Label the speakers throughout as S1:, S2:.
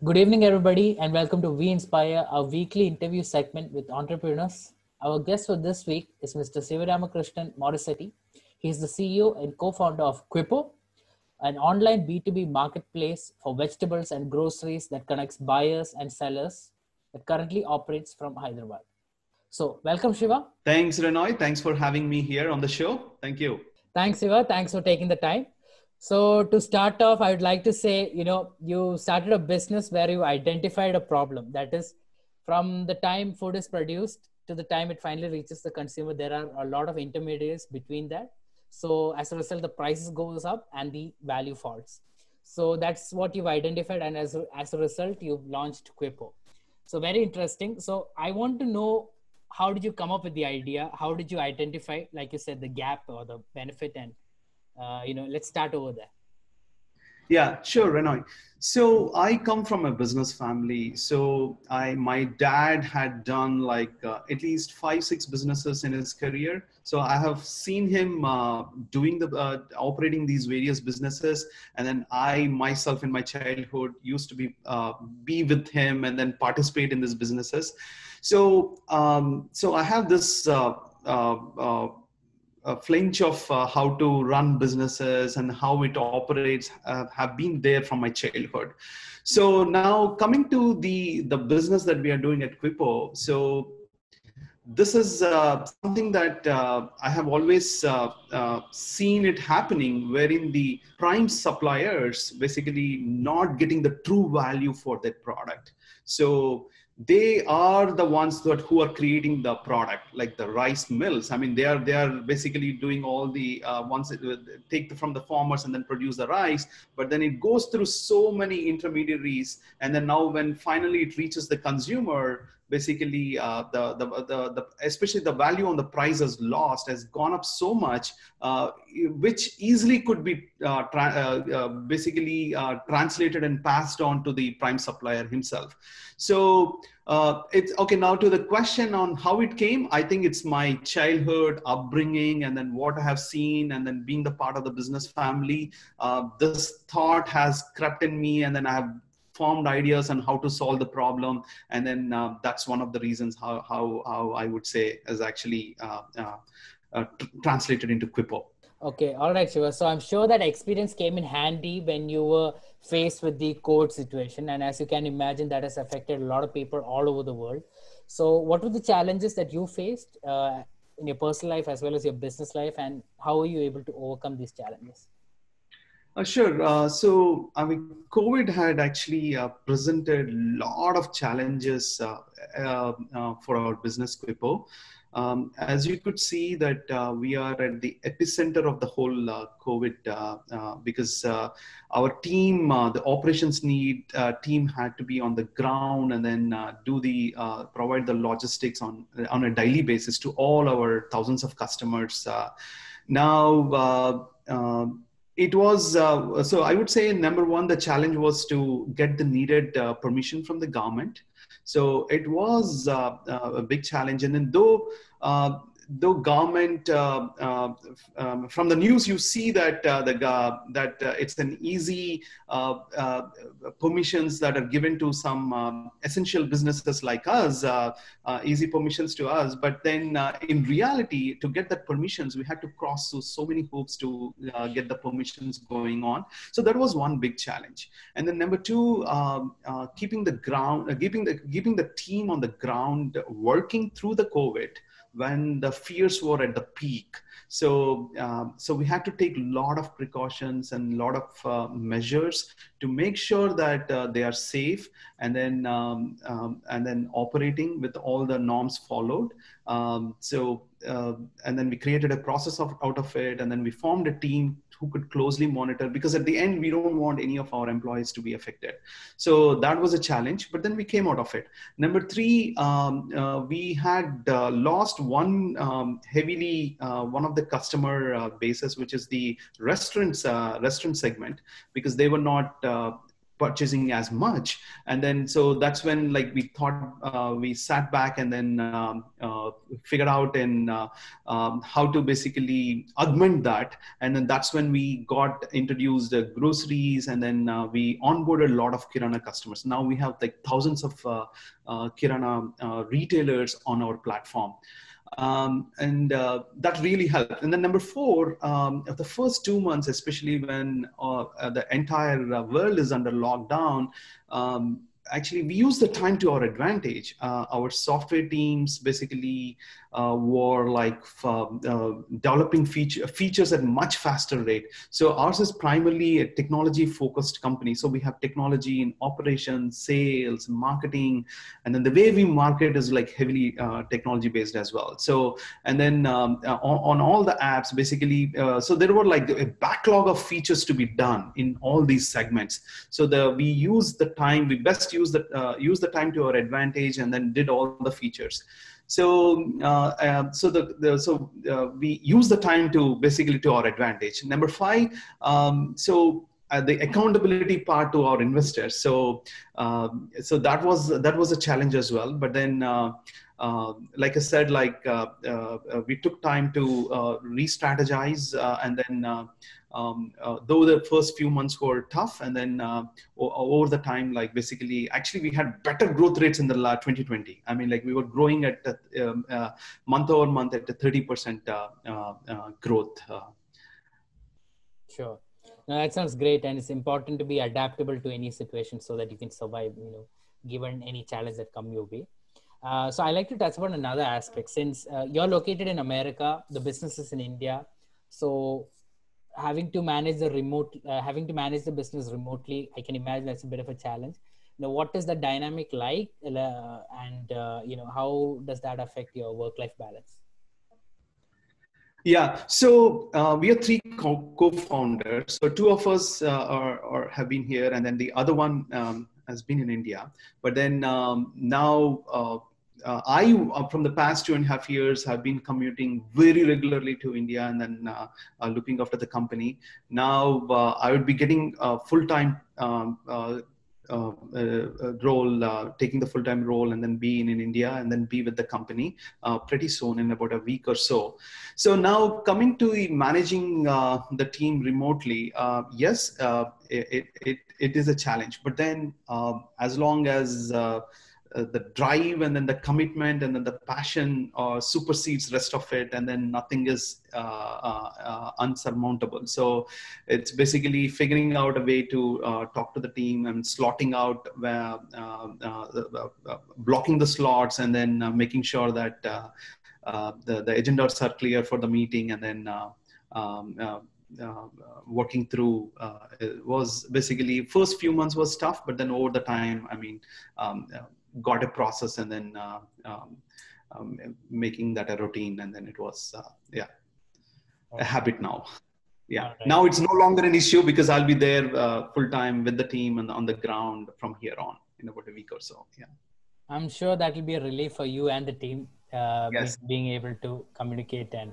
S1: Good evening, everybody, and welcome to We Inspire, our weekly interview segment with entrepreneurs. Our guest for this week is Mr. Sivaramakrishnan Morissetti. He is the CEO and co-founder of Quippo, an online B2B marketplace for vegetables and groceries that connects buyers and sellers that currently operates from Hyderabad. So, welcome, Shiva.
S2: Thanks, Renoy. Thanks for having me here on the show. Thank you.
S1: Thanks, Shiva. Thanks for taking the time. So to start off, I would like to say, you started a business where you identified a problem. That is, from the time food is produced to the time it finally reaches the consumer, there are a lot of intermediaries between that. So as a result, the prices goes up and the value falls. So that's what you've identified. And as a result, you've launched Quippo. So very interesting. So I want to know, how did you come up with the idea? How did you identify, like you said, the gap or the benefit? And let's start over there.
S2: Yeah, sure, Renoy. So I come from a business family. So my dad had done at least 5, 6 businesses in his career. So I have seen him operating these various businesses, and then I myself in my childhood used to be with him and then participate in these businesses. So I have this. A flinch of how to run businesses and how it operates have been there from my childhood. So now coming to the business that we are doing at Quippo. So this is something that I have always seen it happening, wherein the prime suppliers basically not getting the true value for their product. So they are the ones who are creating the product, like the rice mills. I mean, they are basically doing all the ones that take from the farmers and then produce the rice, but then it goes through so many intermediaries, and then now when finally it reaches the consumer, basically especially the value on the price has gone up so much, which easily could be translated and passed on to the prime supplier himself. So it's okay. Now to the question on how it came, I think it's my childhood upbringing and then what I have seen, and then being the part of the business family. This thought has crept in me, and then I have formed ideas on how to solve the problem, and then that's one of the reasons how I would say is actually translated into Quippo.
S1: Okay, all right, Shiva. So I'm sure that experience came in handy when you were faced with the COVID situation, and as you can imagine, that has affected a lot of people all over the world. So what were the challenges that you faced in your personal life as well as your business life, and how were you able to overcome these challenges?
S2: Sure. So, I mean, COVID had actually presented a lot of challenges for our business, Quippo. As you could see that we are at the epicenter of the whole COVID because our team, the operations team had to be on the ground and then provide the logistics on a daily basis to all our thousands of customers. It was, so I would say number one, the challenge was to get the needed permission from the government. So it was a big challenge. And then though government, from the news, you see that it's an easy permissions that are given to some essential businesses like us, easy permissions to us. But then in reality, to get that permissions, we had to cross through so many hoops to get the permissions going on. So that was one big challenge. And then number two, keeping the team on the ground working through the COVID when the fears were at the peak. So we had to take a lot of precautions and a lot of measures to make sure that they are safe, and then operating with all the norms followed. And then we created a process out of it, and then we formed a team who could closely monitor, because at the end, we don't want any of our employees to be affected. So that was a challenge, but then we came out of it. Number three, we had lost one of the customer bases, which is the restaurant segment, because they were not purchasing as much. And then so that's when like we thought, we sat back and then figured out in how to basically augment that. And then that's when we got introduced groceries, and then we onboarded a lot of Kirana customers. Now we have like thousands of Kirana retailers on our platform. And that really helped. And then number four, the first 2 months, especially when the entire world is under lockdown, actually we use the time to our advantage. Our software teams basically were like developing features at much faster rate. So ours is primarily a technology focused company. So we have technology in operations, sales, marketing, and then the way we market is like heavily technology based as well. So, and then on all the apps, basically, so there were like a backlog of features to be done in all these segments. So we use the time, we best use the time to our advantage, and then did all the features. So, we use the time to basically to our advantage. Number five, the accountability part to our investors. So that was a challenge as well. But then, like I said, we took time to re-strategize, and then though the first few months were tough, and then over the time, like basically, actually we had better growth rates in the 2020. I mean, like we were growing at month over month at a 30% growth.
S1: Sure. No, that sounds great. And it's important to be adaptable to any situation so that you can survive, given any challenge that come your way. So I like to touch upon another aspect. Since you're located in America, the business is in India. So having to manage the business remotely, I can imagine that's a bit of a challenge. What is the dynamic like, and how does that affect your work-life balance?
S2: Yeah, so we are three co-founders. So two of us have been here, and then the other one has been in India. But then now I, from the past 2.5 years, have been commuting very regularly to India, and then looking after the company. Now I would be getting a full-time role, taking the full-time role, and then be in India, and then be with the company pretty soon, in about a week or so. So now coming to managing the team remotely, yes, it is a challenge. But then as long as the drive and then the commitment and then the passion supersedes rest of it, and then nothing is unsurmountable. So it's basically figuring out a way to talk to the team and slotting out, blocking the slots, and then making sure that the agendas are clear for the meeting, and then working through was basically first few months was tough, but then over the time, I mean, got a process, and then making that a routine, and then it was a habit now. Yeah, right. Now it's no longer an issue because I'll be there full time with the team and on the ground from here on in about a week or so. Yeah,
S1: I'm sure that will be a relief for you and the team,
S2: yes,
S1: being able to communicate and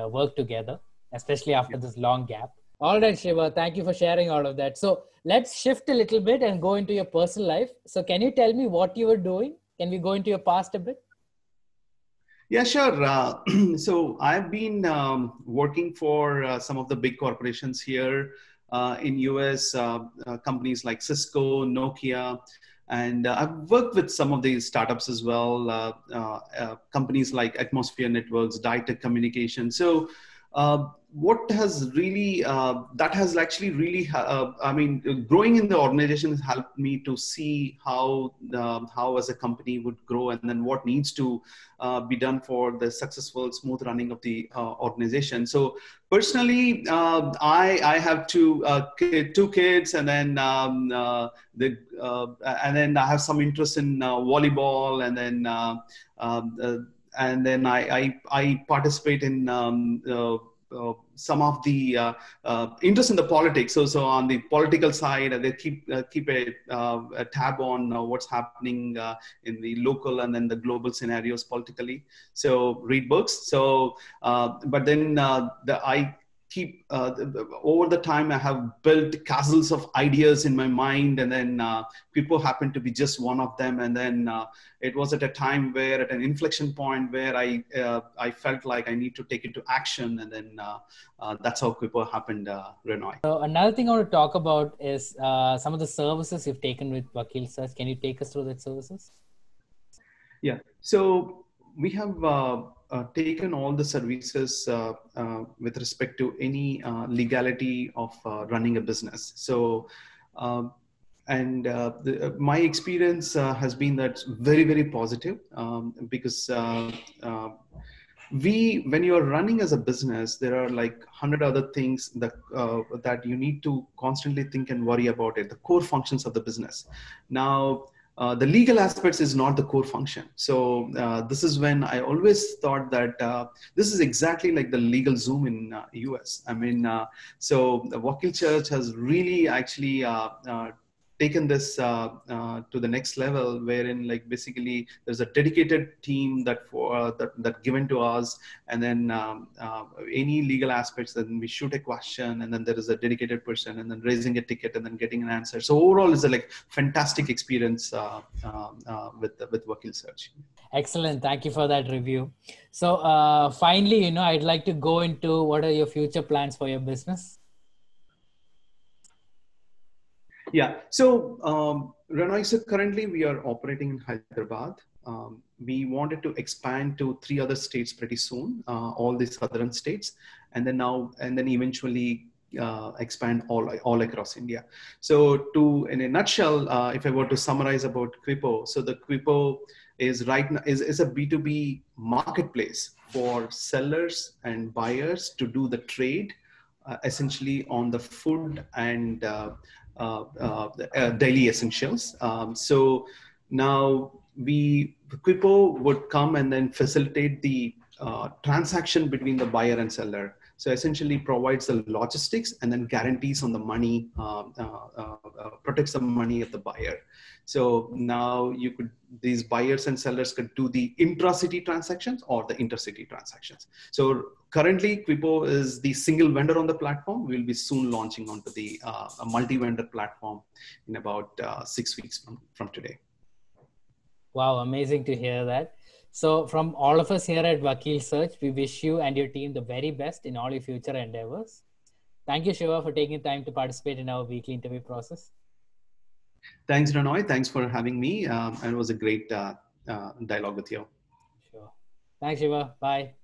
S1: work together, especially after this long gap. All right, Shiva, thank you for sharing all of that. So let's shift a little bit and go into your personal life. So can you tell me what you were doing? Can we go into your past a bit?
S2: Yeah, sure. So I've been working for some of the big corporations here in US, companies like Cisco, Nokia, and I've worked with some of these startups as well, companies like Atmosphere Networks, Ditech Communication. So what has really, that has actually really, I mean, growing in the organization has helped me to see how as a company would grow, and then what needs to be done for the successful, smooth running of the organization. So personally, I have two kids, and then and then I have some interest in volleyball, and then I participate in some of the interest in the politics. So on the political side, they keep a tab on what's happening in the local and then the global scenarios politically. So read books. So but then I keep over the time I have built castles of ideas in my mind, and then Quipo happened to be just one of them. And then it was at a time where, at an inflection point, where I felt like I need to take it to action, and then that's how Quipo happened, Renoy.
S1: So another thing I want to talk about is some of the services you've taken with Vakil Search. Can you take us through that services?
S2: Yeah, so we have taken all the services with respect to any legality of running a business. So, my experience has been that very, very positive, because when you are running as a business, there are like 100 other things that you need to constantly think and worry about it, the core functions of the business. Now, the legal aspects is not the core function. So this is when I always thought that this is exactly like the LegalZoom in US. I mean, so the Vakil Search has really actually taken this to the next level, wherein like basically there's a dedicated team that given to us, and then any legal aspects, then we shoot a question, and then there is a dedicated person, and then raising a ticket, and then getting an answer. So overall, it's a like fantastic experience with Vakil Search.
S1: Excellent. Thank you for that review. So finally, I'd like to go into what are your future plans for your business?
S2: Yeah. So, Renoy, so currently we are operating in Hyderabad. We wanted to expand to 3 other states pretty soon, all the southern states, and then eventually expand all across India. So, in a nutshell, if I were to summarize about Quipo, so the Quipo is right now is a B2B marketplace for sellers and buyers to do the trade, essentially on the food and daily essentials. So now Quipo would come and then facilitate the transaction between the buyer and seller. So essentially provides the logistics and then guarantees on the money, protects the money of the buyer. So now these buyers and sellers could do the intra-city transactions or the intercity transactions. So currently Quipo is the single vendor on the platform. We'll be soon launching onto the a multi-vendor platform in about 6 weeks from today.
S1: Wow, amazing to hear that. So from all of us here at Vakil Search, we wish you and your team the very best in all your future endeavors. Thank you, Shiva, for taking time to participate in our weekly interview process.
S2: Thanks, Renoy. Thanks for having me. And it was a great dialogue with you.
S1: Sure. Thanks, Shiva. Bye.